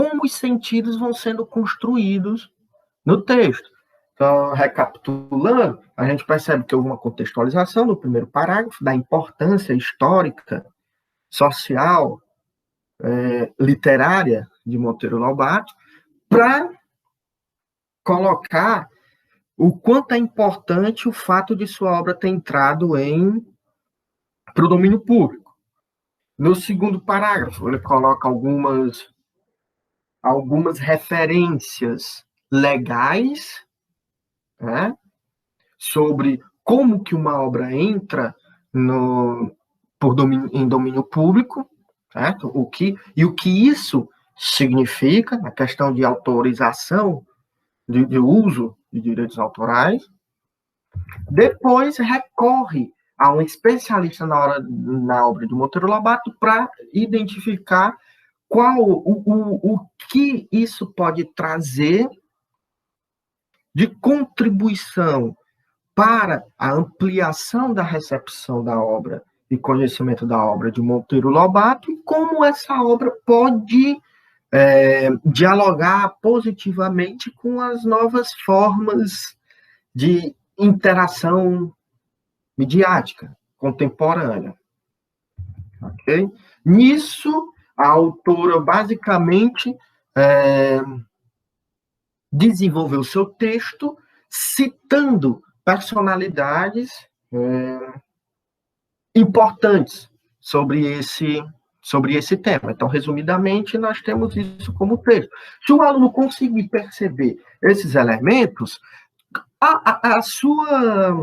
como os sentidos vão sendo construídos no texto. Então, recapitulando, a gente percebe que houve uma contextualização no primeiro parágrafo da importância histórica, social, literária de Monteiro Lobato, para colocar o quanto é importante o fato de sua obra ter entrado para o domínio público. No segundo parágrafo, ele coloca algumas referências legais, né, sobre como que uma obra entra em domínio público, certo? O que isso significa, na questão de autorização de uso de direitos autorais. Depois recorre a um especialista na obra de Monteiro Lobato para identificar o que isso pode trazer de contribuição para a ampliação da recepção da obra e conhecimento da obra de Monteiro Lobato e como essa obra pode dialogar positivamente com as novas formas de interação midiática contemporânea. Okay? Nisso, a autora basicamente desenvolveu seu texto citando personalidades importantes sobre esse tema. Então, resumidamente, nós temos isso como texto. Se o aluno conseguir perceber esses elementos, a sua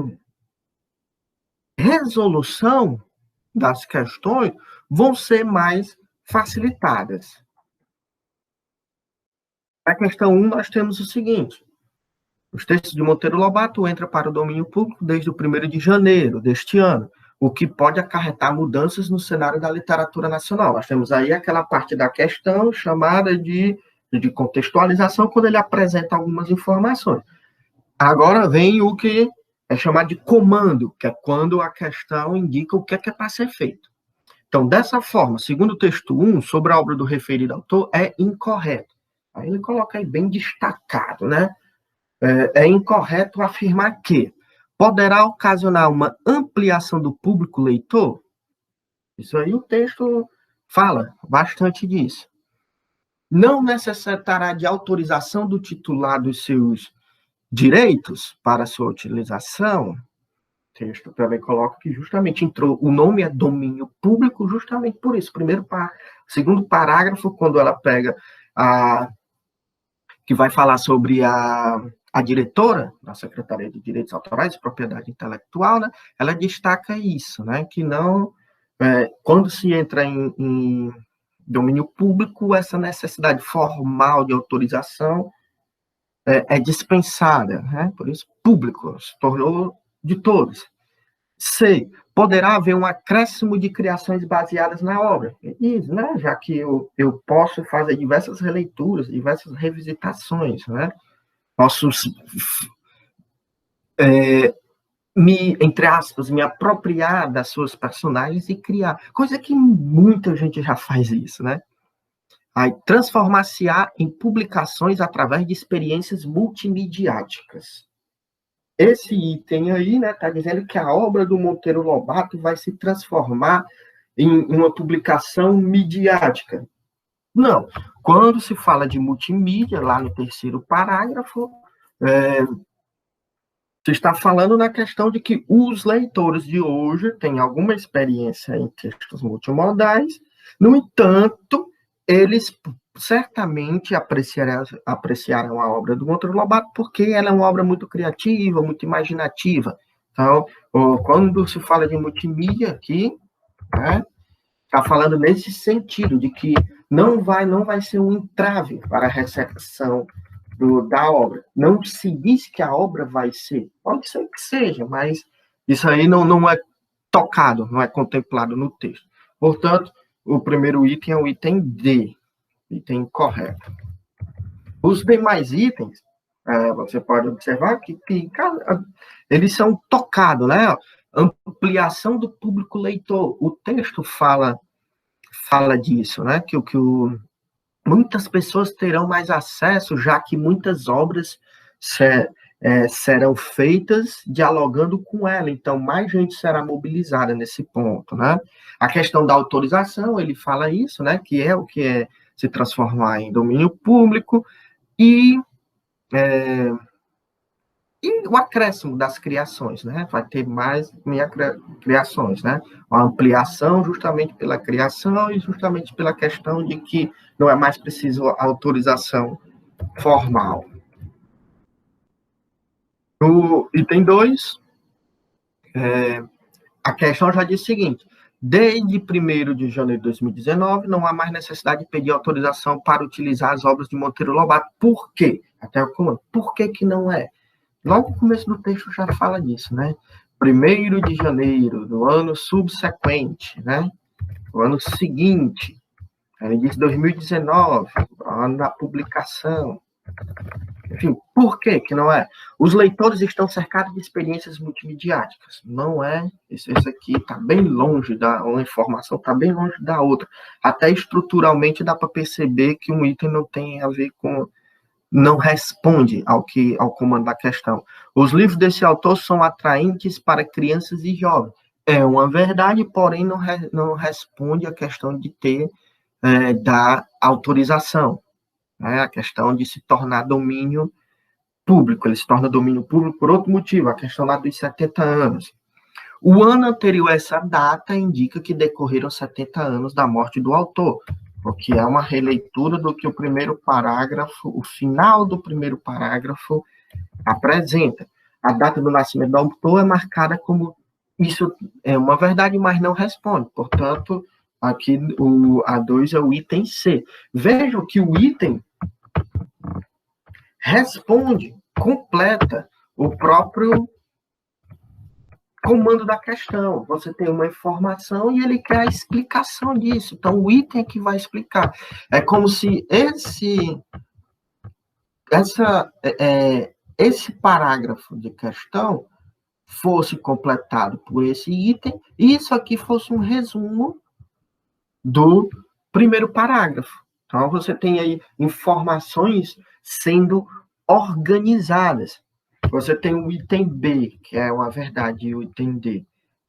resolução das questões vão ser mais facilitadas. Na questão 1, nós temos o seguinte: os textos de Monteiro Lobato entram para o domínio público desde o 1º de janeiro deste ano, o que pode acarretar mudanças no cenário da literatura nacional. Nós temos aí aquela parte da questão chamada de contextualização, quando ele apresenta algumas informações. Agora vem o que é chamado de comando, que é quando a questão indica o que é para ser feito. Então, dessa forma, segundo o texto 1, sobre a obra do referido autor, é incorreto. Aí ele coloca aí bem destacado, né? É incorreto afirmar que poderá ocasionar uma ampliação do público leitor. Isso aí o texto fala bastante disso. Não necessitará de autorização do titular dos seus direitos para sua utilização. O texto também coloca que justamente o nome é domínio público justamente por isso. Segundo parágrafo, quando ela pega que vai falar sobre a diretora da Secretaria de Direitos Autorais e Propriedade Intelectual, né, ela destaca isso, né, que não, quando se entra em domínio público, essa necessidade formal de autorização é dispensada, né, por isso público, se tornou de todos. C, poderá haver um acréscimo de criações baseadas na obra. Isso, né, já que eu posso fazer diversas releituras, diversas revisitações, né, posso, entre aspas, me apropriar das suas personagens e criar. Coisa que muita gente já faz isso, né? Aí, transformar-se-á em publicações através de experiências multimediáticas. Esse item aí, né, está dizendo que a obra do Monteiro Lobato vai se transformar em uma publicação midiática. Não. Quando se fala de multimídia, lá no 3º parágrafo, você está falando na questão de que os leitores de hoje têm alguma experiência em textos multimodais, no entanto, eles certamente apreciarão a obra do Monteiro Lobato porque ela é uma obra muito criativa, muito imaginativa. Então, quando se fala de multimídia aqui, né, está falando nesse sentido, de que não vai ser um entrave para a recepção da obra. Não se diz que a obra vai ser. Pode ser que seja, mas isso aí não é tocado, não é contemplado no texto. Portanto, o primeiro item é o item D, item correto. Os demais itens, você pode observar que eles são tocados, né? Ampliação do público leitor. O texto fala disso, né? Que o muitas pessoas terão mais acesso, já que muitas obras serão feitas dialogando com ela, então mais gente será mobilizada nesse ponto, né? A questão da autorização, ele fala isso, né? Que é o que é se transformar em domínio público, e o acréscimo das criações, né? Vai ter mais criações, né? Uma ampliação justamente pela criação e justamente pela questão de que não é mais preciso autorização formal. No item 2, a questão já diz o seguinte: desde 1º de janeiro de 2019, não há mais necessidade de pedir autorização para utilizar as obras de Monteiro Lobato. Por quê? Até o comando. Por que que não é? Logo no começo do texto já fala disso, né? 1º de janeiro do ano subsequente, né? O ano seguinte, ele diz 2019, ano da publicação. Enfim, por que que não é? Os leitores estão cercados de experiências multimediáticas. Não é. Isso aqui está bem longe uma informação está bem longe da outra. Até estruturalmente dá para perceber que um item não tem a ver com, não responde ao comando da questão. Os livros desse autor são atraentes para crianças e jovens. É uma verdade, porém não responde à questão de ter da autorização, né? A questão de se tornar domínio público. Ele se torna domínio público por outro motivo, a questão lá dos 70 anos. O ano anterior a essa data indica que decorreram 70 anos da morte do autor, porque é uma releitura do que o primeiro parágrafo, o final do primeiro parágrafo apresenta. A data do nascimento do autor é marcada como isso é uma verdade, mas não responde. Portanto, aqui o A2 é o item C. Vejam que o item responde, completa o próprio comando da questão. Você tem uma informação e ele quer a explicação disso. Então, o item é que vai explicar. É como se esse parágrafo de questão fosse completado por esse item, e isso aqui fosse um resumo do primeiro parágrafo. Então, você tem aí informações sendo organizadas. Você tem o item B, que é uma verdade, e o item D,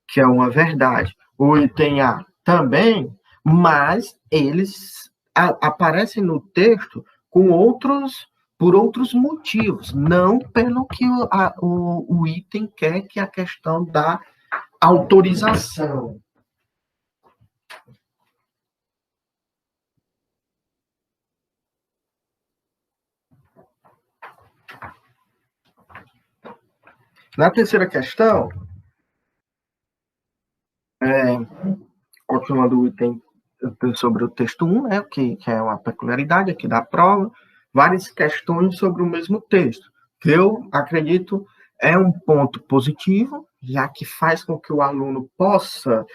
que é uma verdade. O item A também, mas eles aparecem no texto por outros motivos, não pelo que o item quer, que é a questão da autorização. Na terceira questão, continuando o item sobre o texto 1, né, que é uma peculiaridade aqui da prova, várias questões sobre o mesmo texto, que eu acredito é um ponto positivo, já que faz com que o aluno possa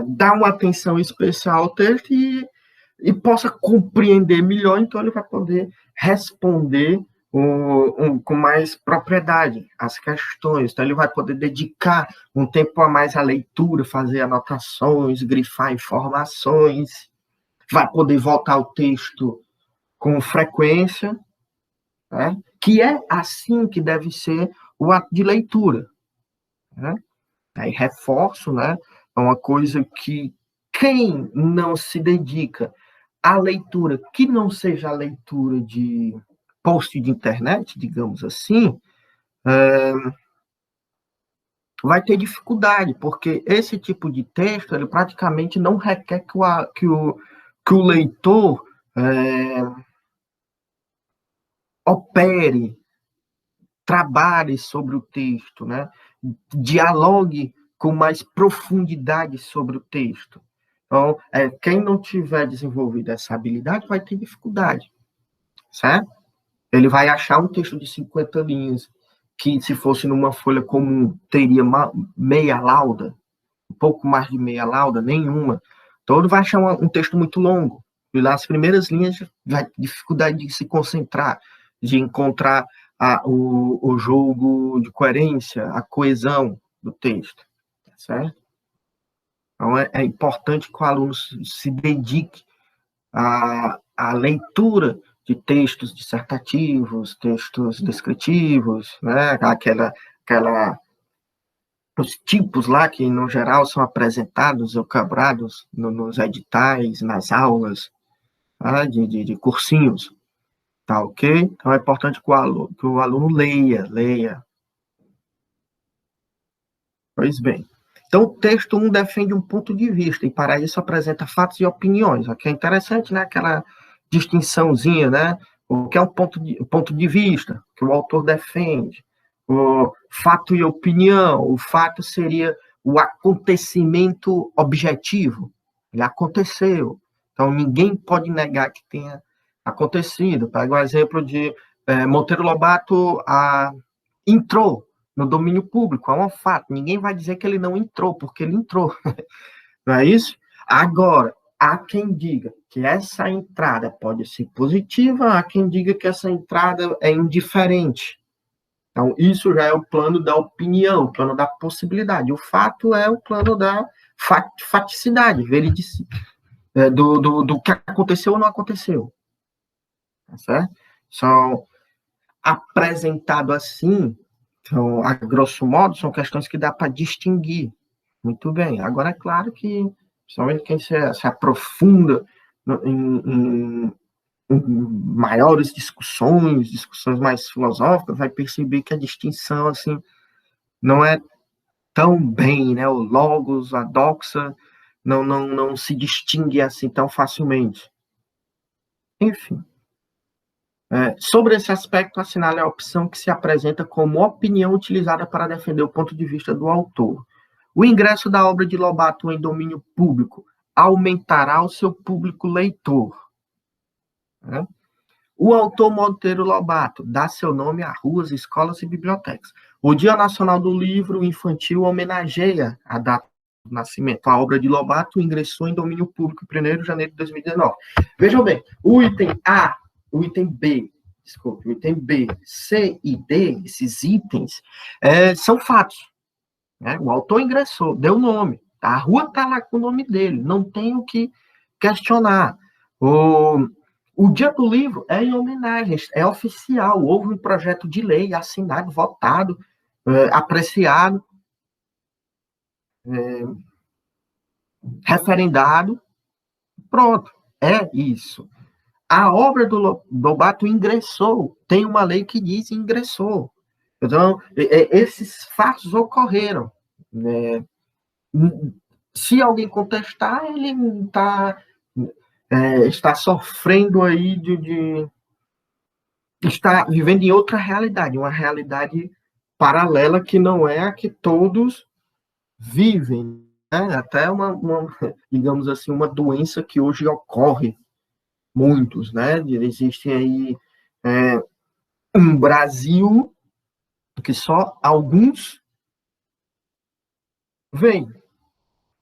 dar uma atenção especial ao texto e possa compreender melhor, então ele vai poder responder com mais propriedade as questões. Então, ele vai poder dedicar um tempo a mais à leitura, fazer anotações, grifar informações, vai poder voltar ao texto com frequência, né? Que é assim que deve ser o ato de leitura, né? Aí reforço, né? É uma coisa que quem não se dedica à leitura, que não seja a leitura de post de internet, digamos assim, vai ter dificuldade, porque esse tipo de texto, ele praticamente não requer que o leitor opere, trabalhe sobre o texto, né? Dialogue com mais profundidade sobre o texto. Então, quem não tiver desenvolvido essa habilidade vai ter dificuldade, certo? Ele vai achar um texto de 50 linhas, que se fosse numa folha comum, teria meia lauda, um pouco mais de meia lauda, nenhuma. Então, ele vai achar um texto muito longo. E lá, as primeiras linhas, vai ter dificuldade de se concentrar, de encontrar o jogo de coerência, a coesão do texto, certo? Então, é importante que o aluno se dedique a leitura de textos dissertativos, textos descritivos, né? Os tipos lá que, no geral, são apresentados ou cobrados nos editais, nas aulas, tá? de cursinhos, tá ok? Então, é importante que o aluno leia. Pois bem. Então, o texto 1 defende um ponto de vista, e para isso apresenta fatos e opiniões. Aqui é interessante, né? Aquela distinçãozinha, né? O que é um ponto de vista que o autor defende. O fato e opinião. O fato seria o acontecimento objetivo. Ele aconteceu. Então, ninguém pode negar que tenha acontecido. Pega o exemplo de Monteiro Lobato entrou no domínio público, é um fato. Ninguém vai dizer que ele não entrou, porque ele entrou. Não é isso? Agora, há quem diga que essa entrada pode ser positiva, há quem diga que essa entrada é indiferente. Então, isso já é o plano da opinião, o plano da possibilidade. O fato é o plano da faticidade, veridicidade, do que aconteceu ou não aconteceu. Tá certo? São apresentado assim. Então, a grosso modo, são questões que dá para distinguir. Muito bem. Agora, é claro que, principalmente quem se aprofunda em maiores discussões mais filosóficas, vai perceber que a distinção, assim, não é tão bem, né? O logos, a doxa, não se distingue assim tão facilmente. Enfim. Sobre esse aspecto, assinale a opção que se apresenta como opinião utilizada para defender o ponto de vista do autor. O ingresso da obra de Lobato em domínio público aumentará o seu público leitor. O autor Monteiro Lobato dá seu nome a ruas, escolas e bibliotecas. O Dia Nacional do Livro Infantil homenageia a data do nascimento. A obra de Lobato ingressou em domínio público em 1º de janeiro de 2019. Vejam bem, o item A, o item B, desculpe, o item B, C e D, esses itens, são fatos. Né? O autor ingressou, deu nome. A rua está lá com o nome dele, não tem o que questionar. O Dia do Livro é em homenagem, é oficial. Houve um projeto de lei assinado, votado, apreciado, referendado. Pronto, é isso. A obra do Lobato ingressou, tem uma lei que diz ingressou. Então, esses fatos ocorreram. Né? Se alguém contestar, ele está sofrendo aí está vivendo em outra realidade, uma realidade paralela que não é a que todos vivem. Né? Até digamos assim, uma doença que hoje ocorre muitos, né? Existem aí um Brasil que só alguns veem.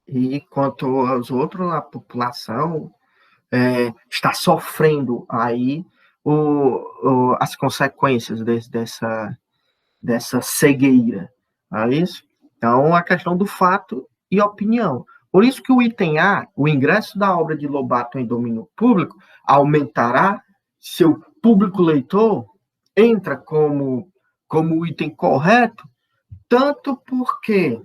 E quanto aos outros, a população está sofrendo aí as consequências dessa cegueira. Não é isso? Então, a questão do fato e opinião. Por isso que o item A, o ingresso da obra de Lobato em domínio público, aumentará seu público leitor, entra como o item correto, tanto porque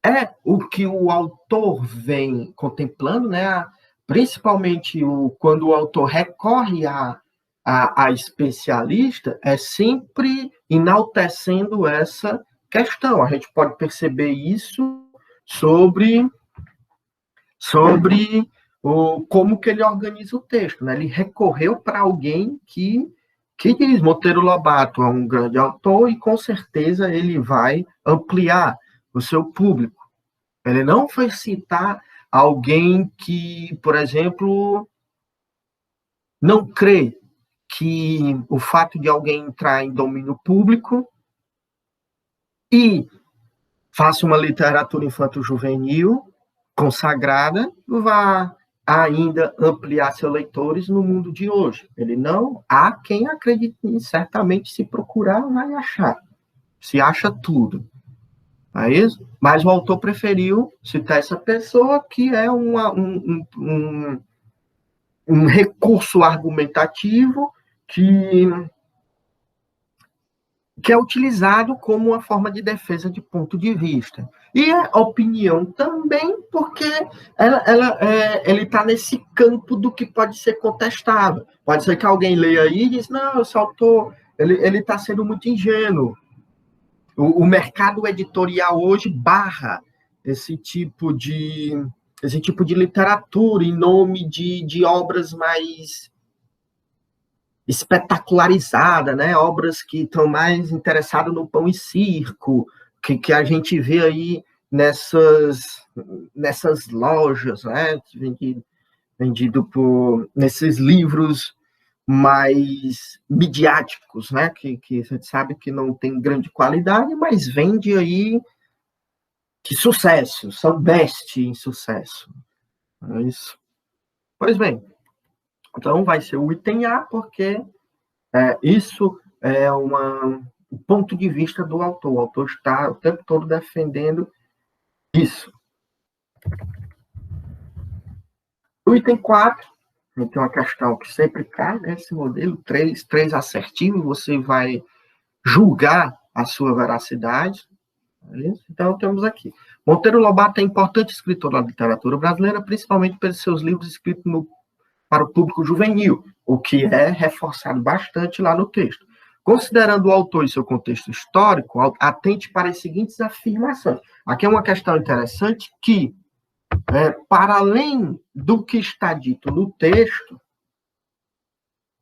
é o que o autor vem contemplando, né? Principalmente quando o autor recorre a especialista, é sempre enaltecendo essa questão. A gente pode perceber isso sobre como que ele organiza o texto. Né? Ele recorreu para alguém que diz, Monteiro Lobato é um grande autor e com certeza ele vai ampliar o seu público. Ele não foi citar alguém que, por exemplo, não crê que o fato de alguém entrar em domínio público e faça uma literatura infanto-juvenil consagrada, vá ainda ampliar seus leitores no mundo de hoje. Ele não, há quem acredite, certamente se procurar vai achar, se acha tudo. Não é isso? Mas o autor preferiu citar essa pessoa que é um recurso argumentativo que é utilizado como uma forma de defesa de ponto de vista. E a opinião também, porque ele está nesse campo do que pode ser contestável. Pode ser que alguém leia aí e diz, não, eu só estou... Ele está sendo muito ingênuo. O mercado editorial hoje barra esse tipo de literatura em nome de obras mais espetacularizada, né? Obras que estão mais interessadas no pão e circo, que a gente vê aí nessas lojas, né? Vendido nesses livros mais midiáticos, né? Que a gente sabe que não tem grande qualidade, mas vende aí que sucesso, são best em sucesso. É isso. Pois bem, então vai ser o item A, porque isso é um ponto de vista do autor. O autor está o tempo todo defendendo isso. O item 4, tem uma questão que sempre cai, né? Esse modelo 3 assertivo, você vai julgar a sua veracidade. Então, temos aqui. Monteiro Lobato é importante escritor da literatura brasileira, principalmente pelos seus livros escritos para o público juvenil, o que é reforçado bastante lá no texto. Considerando o autor e seu contexto histórico, atente para as seguintes afirmações. Aqui é uma questão interessante que, para além do que está dito no texto,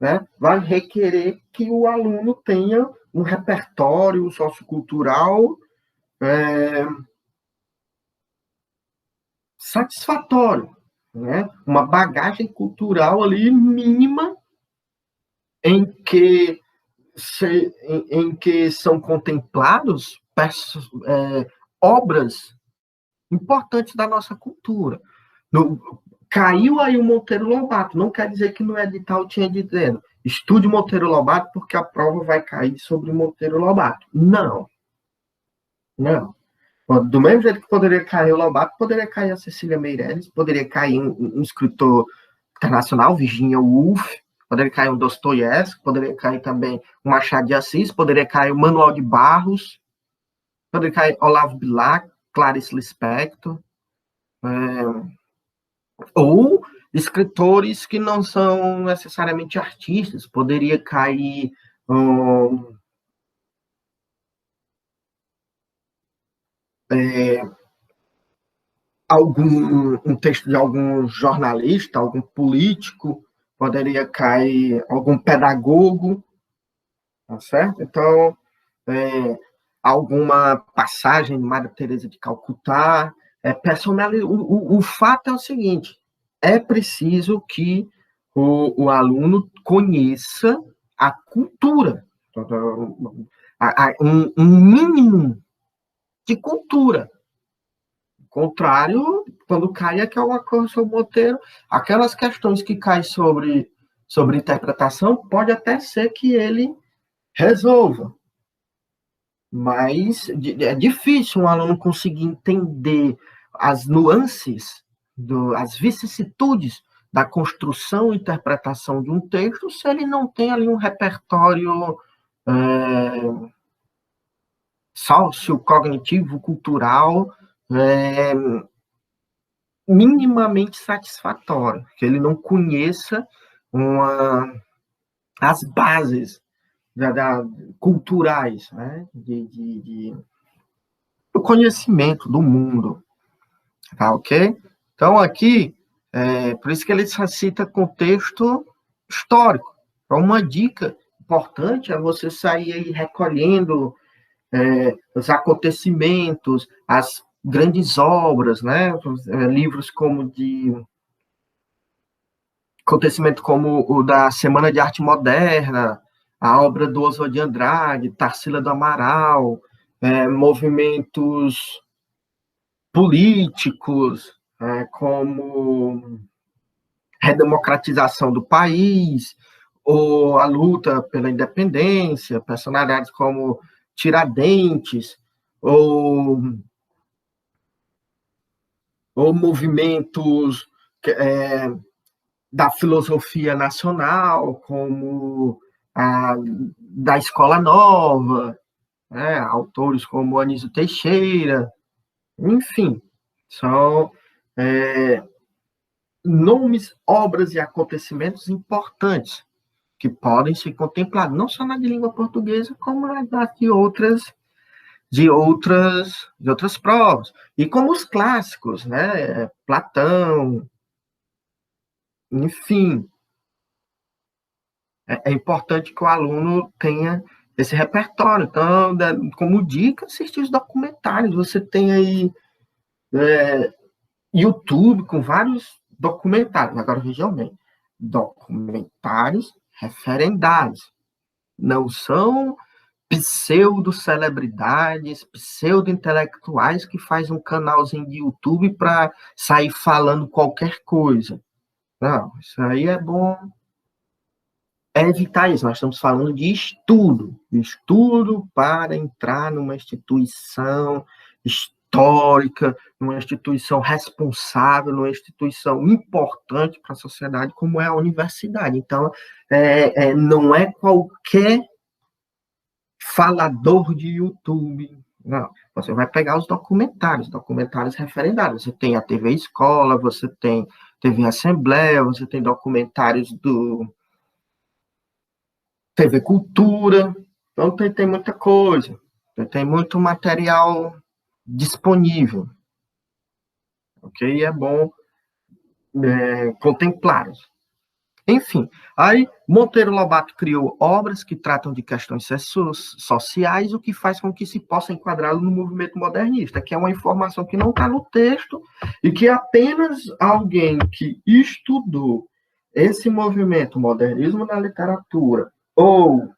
né, vai requerer que o aluno tenha um repertório sociocultural satisfatório, né? Uma bagagem cultural ali mínima em que são contemplados obras importantes da nossa cultura. Caiu aí o Monteiro Lobato, não quer dizer que no edital tinha dizendo estude Monteiro Lobato porque a prova vai cair sobre Monteiro Lobato. Não. Do mesmo jeito que poderia cair o Lobato, poderia cair a Cecília Meirelles, poderia cair um escritor internacional, Virginia Woolf, poderia cair um Dostoiévski, poderia cair também um Machado de Assis, poderia cair o Manuel de Barros, poderia cair Olavo Bilac, Clarice Lispector, ou escritores que não são necessariamente artistas, poderia cair um texto de algum jornalista, algum político, poderia cair algum pedagogo, tá certo? Então, alguma passagem de Maria Teresa de Calcutá, o fato é o seguinte, é preciso que o aluno conheça a cultura, um mínimo de cultura. Contrário, quando cai aquela coisa sobre o Monteiro, aquelas questões que caem sobre interpretação, pode até ser que ele resolva. Mas é difícil um aluno conseguir entender as nuances, as vicissitudes da construção e interpretação de um texto se ele não tem ali um repertório sociocognitivo, cultural, minimamente satisfatório, que ele não conheça as bases culturais, né, do conhecimento do mundo, tá ok? Então, aqui, por isso que ele cita contexto histórico. Então, uma dica importante é você sair aí recolhendo os acontecimentos, as grandes obras, né, livros como acontecimento como o da Semana de Arte Moderna, a obra do Oswald de Andrade, Tarsila do Amaral, movimentos políticos, como redemocratização do país, ou a luta pela independência, personalidades como Tiradentes, ou movimentos da filosofia nacional, como da Escola Nova, né, autores como Anísio Teixeira, enfim, são nomes, obras e acontecimentos importantes que podem ser contemplados, não só na de língua portuguesa, como na de outras provas. E como os clássicos, né? Platão, enfim. É importante que o aluno tenha esse repertório. Então, como dica, assistir os documentários. Você tem aí YouTube com vários documentários. Agora, vejam bem, documentários referendados. Não são pseudo-celebridades, pseudo-intelectuais que faz um canalzinho de YouTube para sair falando qualquer coisa. Não, isso aí é bom evitar isso. Nós estamos falando de estudo para entrar numa instituição histórica, numa instituição responsável, numa instituição importante para a sociedade, como é a universidade. Então, não é qualquer falador de YouTube. Não, você vai pegar os documentários referendados. Você tem a TV Escola, você tem TV Assembleia, você tem documentários do TV Cultura. Então, tem muita coisa. Tem muito material disponível. Ok? E é bom contemplá-los. Enfim, aí Monteiro Lobato criou obras que tratam de questões sociais, o que faz com que se possa enquadrá-lo no movimento modernista, que é uma informação que não está no texto e que apenas alguém que estudou esse movimento, modernismo na literatura, ou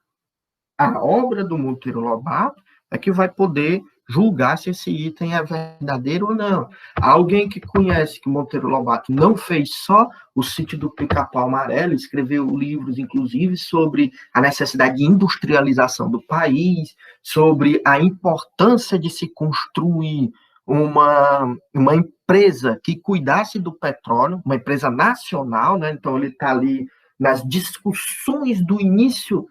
a obra do Monteiro Lobato, é que vai poder julgar se esse item é verdadeiro ou não. Alguém que conhece que Monteiro Lobato não fez só o Sítio do Pica-Pau Amarelo, escreveu livros, inclusive, sobre a necessidade de industrialização do país, sobre a importância de se construir uma empresa que cuidasse do petróleo, uma empresa nacional, né? Então ele está ali nas discussões do início,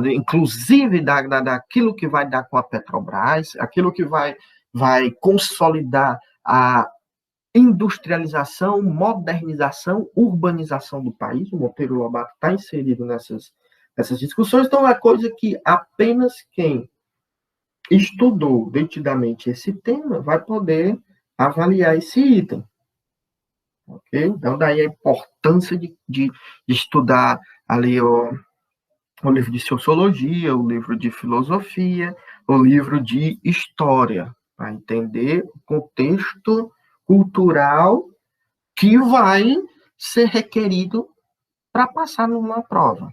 inclusive daquilo que vai dar com a Petrobras, aquilo que vai consolidar a industrialização, modernização, urbanização do país. O Monteiro Lobato está inserido nessas discussões, então é coisa que apenas quem estudou detidamente esse tema vai poder avaliar esse item. Okay? Então, daí a importância de estudar ali o livro de sociologia, o livro de filosofia, o livro de história, para entender o contexto cultural que vai ser requerido para passar numa prova.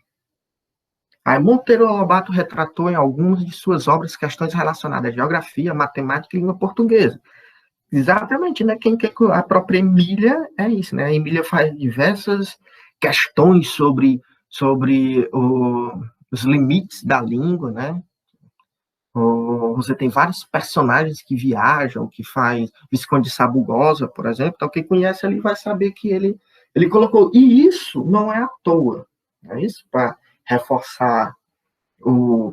Aí Monteiro Lobato retratou em algumas de suas obras questões relacionadas à geografia, matemática e língua portuguesa. Exatamente, né? A própria Emília é isso, né? A Emília faz diversas questões sobre os limites da língua, né? Você tem vários personagens que viajam, que faz Visconde de Sabugosa, por exemplo. Então, quem conhece ele vai saber que ele colocou. E isso não é à toa. É isso para reforçar o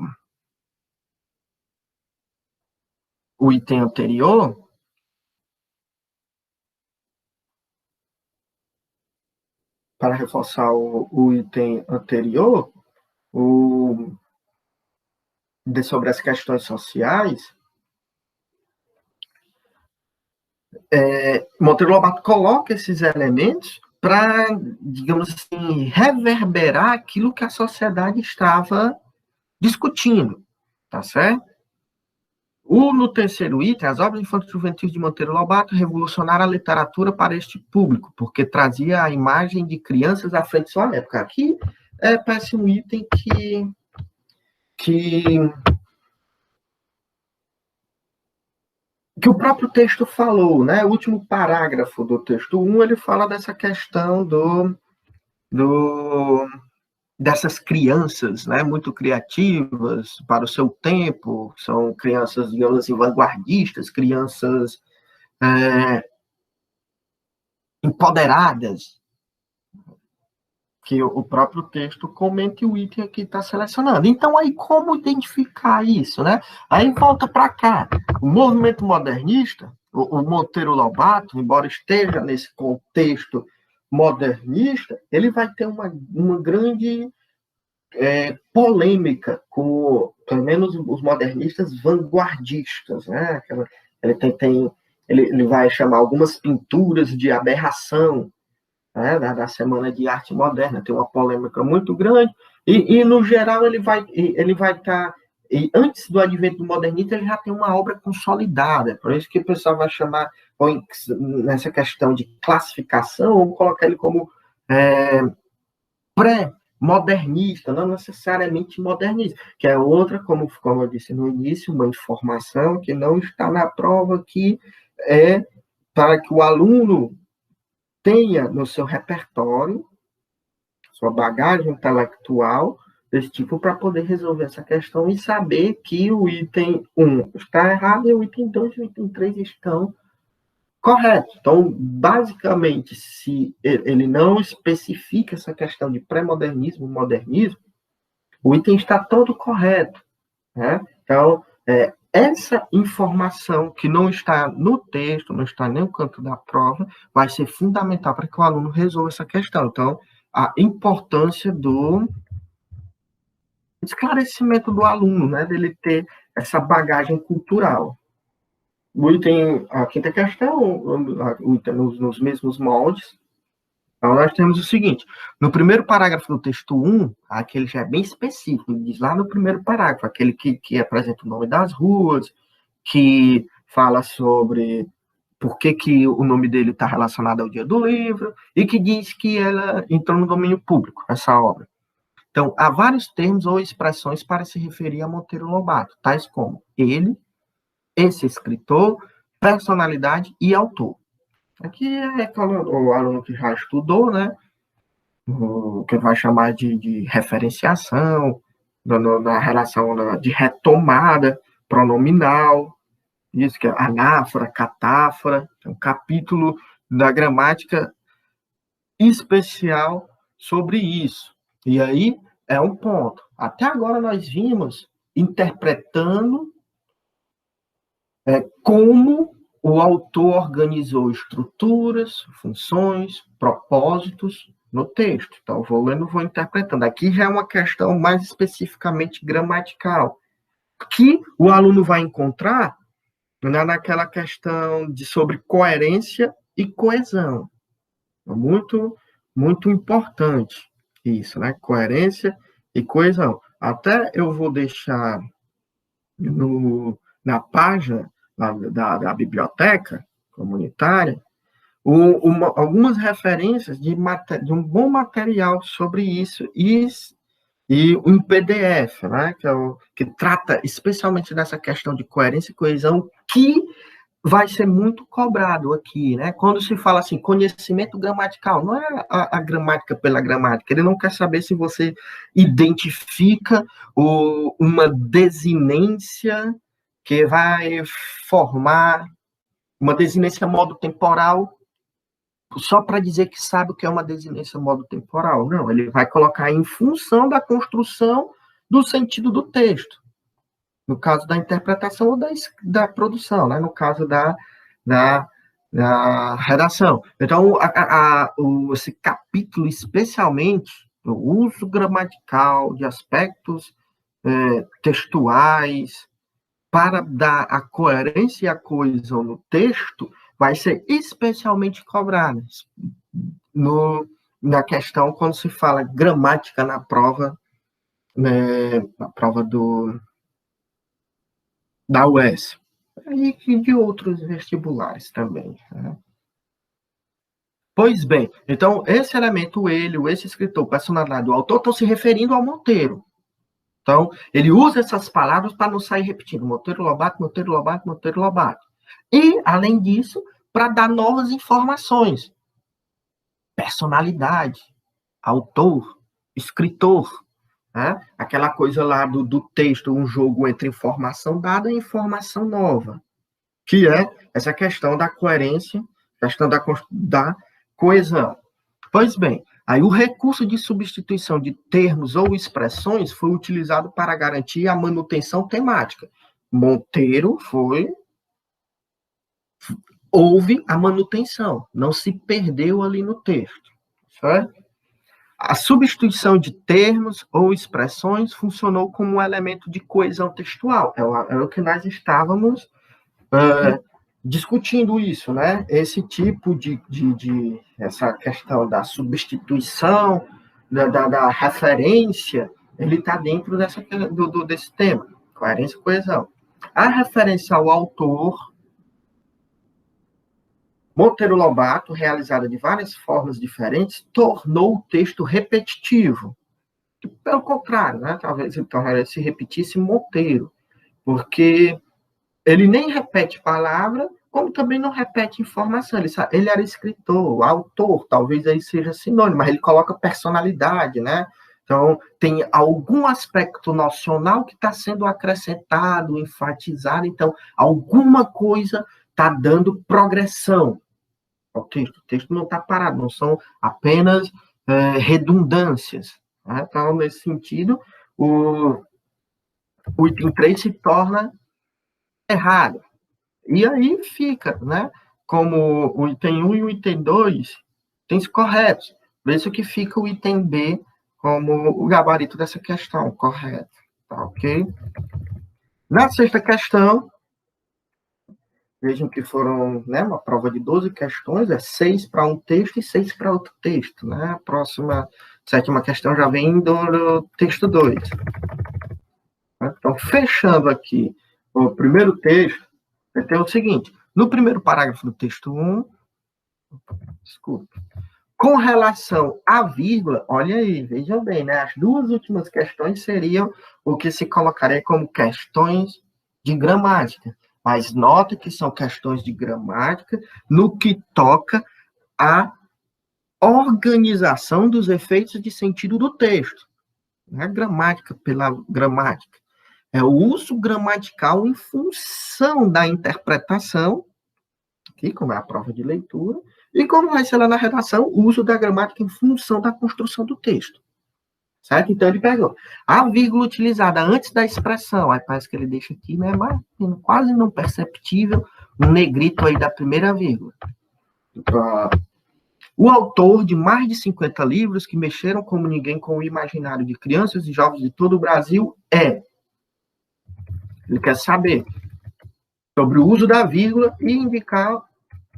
item anterior. Para reforçar o item anterior, sobre as questões sociais, Monteiro Lobato coloca esses elementos para, digamos assim, reverberar aquilo que a sociedade estava discutindo, tá certo? No terceiro item, as obras infantis juventis de Monteiro Lobato revolucionaram a literatura para este público, porque trazia a imagem de crianças à frente de sua época. Aqui parece um item que o próprio texto falou, né? O último parágrafo do texto 1, ele fala dessa questão dessas crianças, né, muito criativas para o seu tempo, são crianças, digamos assim, vanguardistas, crianças empoderadas. que o próprio texto comenta e o item aqui está selecionando. Então, aí, como identificar isso, né? Aí volta para cá. O movimento modernista, o Monteiro Lobato, embora esteja nesse contexto modernista, ele vai ter uma grande polêmica com, pelo menos, os modernistas vanguardistas, né? Ele vai chamar algumas pinturas de aberração, né, da Semana de Arte Moderna, tem uma polêmica muito grande, e no geral ele vai estar, e antes do advento do modernismo, ele já tem uma obra consolidada, por isso que o pessoal vai chamar, nessa questão de classificação, ou colocar ele como pré-modernista, não necessariamente modernista, que é outra, como eu disse no início, uma informação que não está na prova, que é para que o aluno tenha no seu repertório, sua bagagem intelectual, desse tipo, para poder resolver essa questão e saber que o item 1 está errado e o item 2 e o item 3 estão corretos. Então, basicamente, se ele não especifica essa questão de pré-modernismo, modernismo, o item está todo correto, né? Então, essa informação que não está no texto, não está nem no canto da prova, vai ser fundamental para que o aluno resolva essa questão. Então, a importância do esclarecimento do aluno, né, dele ter essa bagagem cultural. O item, a quinta questão, o item nos mesmos moldes. Então, nós temos o seguinte: no primeiro parágrafo do texto 1, aquele já é bem específico, ele diz lá no primeiro parágrafo, aquele que apresenta o nome das ruas, que fala sobre por que o nome dele está relacionado ao dia do livro, e que diz que ela entrou no domínio público, essa obra. Então, há vários termos ou expressões para se referir a Monteiro Lobato, tais como ele, esse escritor, personalidade e autor. Aqui é o aluno que já estudou, né? O que vai chamar de referenciação, na relação de retomada pronominal, isso que é anáfora, catáfora, é um capítulo da gramática especial sobre isso. E aí é um ponto. Até agora nós vimos interpretando como o autor organizou estruturas, funções, propósitos no texto. Então, vou lendo, vou interpretando. Aqui já é uma questão mais especificamente gramatical, que o aluno vai encontrar naquela questão sobre coerência e coesão. É muito, muito importante isso, né? Coerência e coesão. Até eu vou deixar na página da biblioteca comunitária algumas referências de um bom material sobre isso e um PDF, né, que trata especialmente dessa questão de coerência e coesão, que vai ser muito cobrado aqui, né? Quando se fala assim, conhecimento gramatical, não é a gramática pela gramática, ele não quer saber se você identifica uma desinência que vai formar uma desinência modo temporal só para dizer que sabe o que é uma desinência modo temporal. Não, ele vai colocar em função da construção do sentido do texto. No caso da interpretação ou da produção, né? No caso da redação. Então, esse capítulo, especialmente, o uso gramatical de aspectos textuais, para dar a coerência e a coesão no texto, vai ser especialmente cobrado na questão quando se fala gramática na prova, né, na prova da UES, e de outros vestibulares também. Né? Pois bem, então, esse elemento, esse escritor, personalidade, o autor, estão se referindo ao Monteiro. Então, ele usa essas palavras para não sair repetindo Monteiro Lobato, Monteiro Lobato, Monteiro Lobato. E, além disso, para dar novas informações. Personalidade, autor, escritor. Né? Aquela coisa lá do texto, um jogo entre informação dada e informação nova. Que é essa questão da coerência, questão da coesão. Pois bem, Aí o recurso de substituição de termos ou expressões foi utilizado para garantir a manutenção temática. Monteiro houve a manutenção, não se perdeu ali no texto, certo? A substituição de termos ou expressões funcionou como um elemento de coesão textual. É o que nós estávamos discutindo isso, né? Esse tipo essa questão da substituição, da referência, ele está dentro desse tema, coerência e coesão. A referência ao autor, Monteiro Lobato, realizada de várias formas diferentes, tornou o texto repetitivo. Pelo contrário, né? Talvez ele se repetisse Monteiro, porque ele nem repete palavra, como também não repete informação. Ele era escritor, autor, talvez aí seja sinônimo, mas ele coloca personalidade, né? Então, tem algum aspecto nocional que está sendo acrescentado, enfatizado. Então, alguma coisa está dando progressão ao texto. O texto não está parado, não são apenas redundâncias. Né? Então, nesse sentido, o item 3 se torna errado. E aí fica, né? Como o item 1 e o item 2 itens corretos. Por isso que fica o item B como o gabarito dessa questão, correto. Tá, ok? Na sexta questão, vejam que foram, né, uma prova de 12 questões, 6 para um texto e 6 para outro texto. Né? A próxima, sétima questão já vem do texto 2. Então, fechando aqui o primeiro texto, tem o seguinte: no primeiro parágrafo do texto 1, com relação à vírgula, olha aí, vejam bem, né? As duas últimas questões seriam o que se colocaria como questões de gramática. Mas nota que são questões de gramática no que toca à organização dos efeitos de sentido do texto. Não é gramática pela gramática. É o uso gramatical em função da interpretação, aqui, como é a prova de leitura, e como vai ser lá na redação, o uso da gramática em função da construção do texto. Certo? Então, ele pegou a vírgula utilizada antes da expressão, aí parece que ele deixa aqui, né, mas quase não perceptível, um negrito aí da primeira vírgula. O autor de mais de 50 livros que mexeram como ninguém com o imaginário de crianças e jovens de todo o Brasil é... Ele quer saber sobre o uso da vírgula e indicar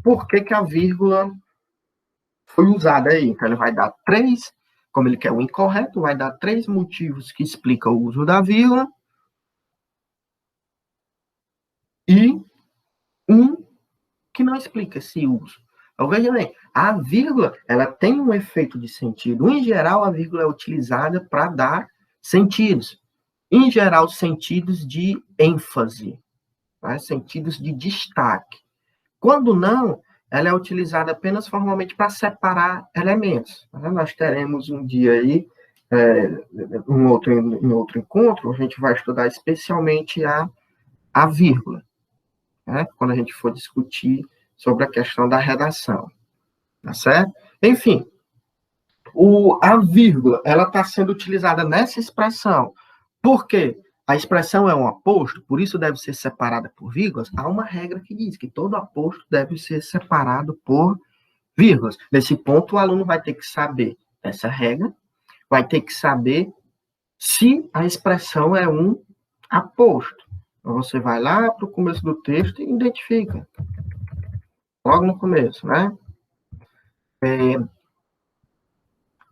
por que a vírgula foi usada aí. Então, ele vai dar 3, como ele quer o incorreto, vai dar 3 motivos que explicam o uso da vírgula e um que não explica esse uso. Então, veja bem, a vírgula, ela tem um efeito de sentido. Em geral, a vírgula é utilizada para dar sentidos. Em geral, sentidos de ênfase, né? Sentidos de destaque. Quando não, ela é utilizada apenas formalmente para separar elementos. Né? Nós teremos um dia aí, em outro encontro, a gente vai estudar especialmente a vírgula, né? Quando a gente for discutir sobre a questão da redação. Tá certo? Enfim, a vírgula, ela está sendo utilizada nessa expressão. Por quê? A expressão é um aposto, por isso deve ser separada por vírgulas. Há uma regra que diz que todo aposto deve ser separado por vírgulas. Nesse ponto, o aluno vai ter que saber essa regra, vai ter que saber se a expressão é um aposto. Então, você vai lá para o começo do texto e identifica. Logo no começo, né?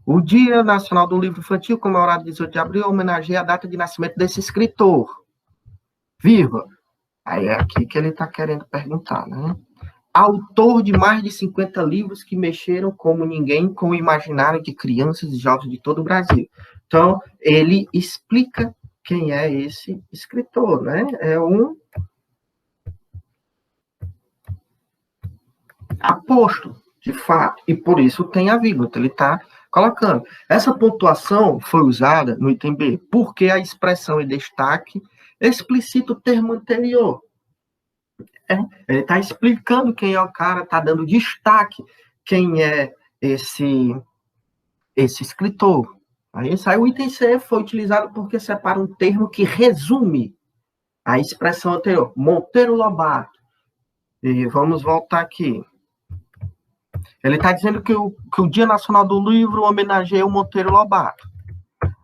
O Dia Nacional do Livro Infantil, comemorado 18 de abril, homenageia a data de nascimento desse escritor. Vírgula. Aí é aqui que ele está querendo perguntar, né? Autor de mais de 50 livros que mexeram como ninguém com o imaginário de crianças e jovens de todo o Brasil. Então, ele explica quem é esse escritor, né? É um apóstolo, de fato, e por isso tem a vírgula, então ele está colocando. Essa pontuação foi usada no item B, porque a expressão em destaque explicita o termo anterior. Ele está explicando quem é o cara, está dando destaque quem é esse esse escritor. Aí o item C foi utilizado porque separa um termo que resume a expressão anterior, Monteiro Lobato. E vamos voltar aqui. Ele está dizendo que o Dia Nacional do Livro homenageia o Monteiro Lobato.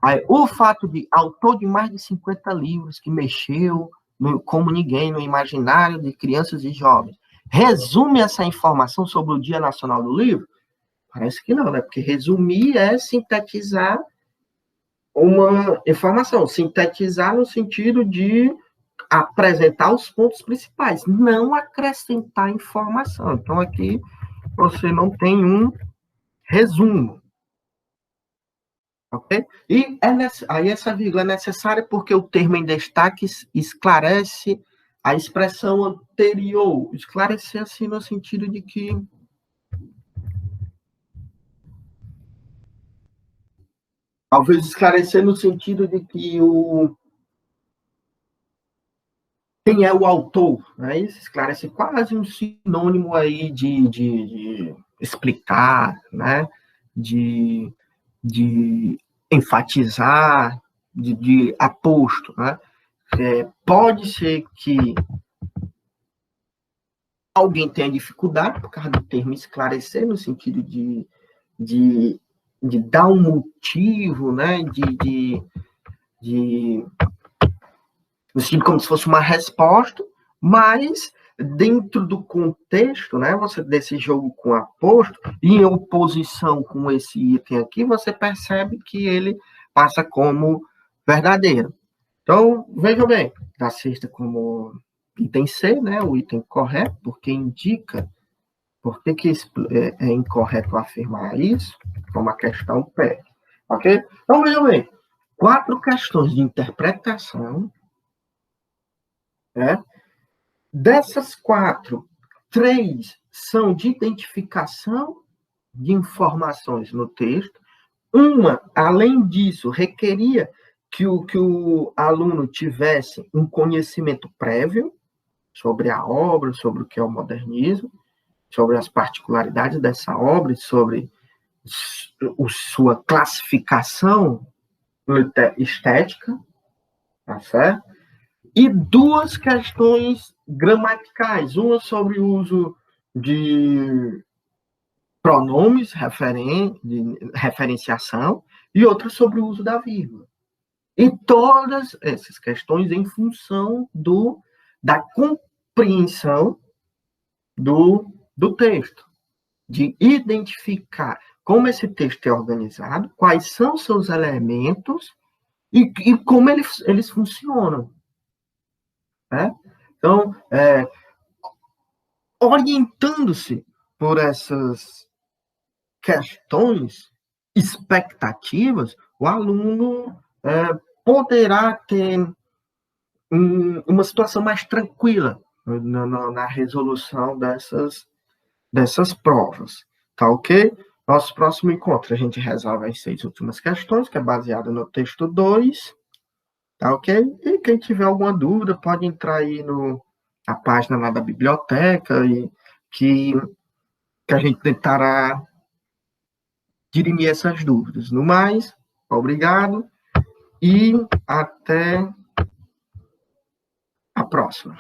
Aí, o fato de autor de mais de 50 livros que mexeu como ninguém no imaginário de crianças e jovens, resume essa informação sobre o Dia Nacional do Livro? Parece que não, né? Porque resumir é sintetizar uma informação, sintetizar no sentido de apresentar os pontos principais, não acrescentar informação. Então, aqui você não tem um resumo. Ok? E aí essa vírgula é necessária porque o termo em destaque esclarece a expressão anterior. Esclarecer assim no sentido de que talvez esclarecer no sentido de que quem é o autor, né? Isso esclarece quase um sinônimo aí de explicar, né? De enfatizar, de aposto, né? Pode ser que alguém tenha dificuldade por causa do termo esclarecer, no sentido de dar um motivo, né? No sentido como se fosse uma resposta, mas dentro do contexto, né, você desse jogo com aposto, e em oposição com esse item aqui, você percebe que ele passa como verdadeiro. Então, veja bem, da sexta como item C, né, o item correto, porque indica por que é incorreto afirmar isso, como a questão pede. Ok? Então, veja bem, 4 questões de interpretação, né? Dessas 4, 3 são de identificação de informações no texto. Uma, além disso, requeria que o aluno tivesse um conhecimento prévio sobre a obra, sobre o que é o modernismo, sobre as particularidades dessa obra, sobre sua classificação estética, tá certo? E 2 questões gramaticais, uma sobre o uso de pronomes, de referenciação, e outra sobre o uso da vírgula. E todas essas questões em função da compreensão do texto, de identificar como esse texto é organizado, quais são seus elementos e como eles funcionam. Né? Então, orientando-se por essas questões expectativas, o aluno poderá ter uma situação mais tranquila na resolução dessas provas. Tá ok? Nosso próximo encontro, a gente resolve as 6 últimas questões, que é baseado no texto 2. Tá ok? E quem tiver alguma dúvida, pode entrar aí na página lá da biblioteca e que a gente tentará dirimir essas dúvidas. No mais, obrigado e até a próxima.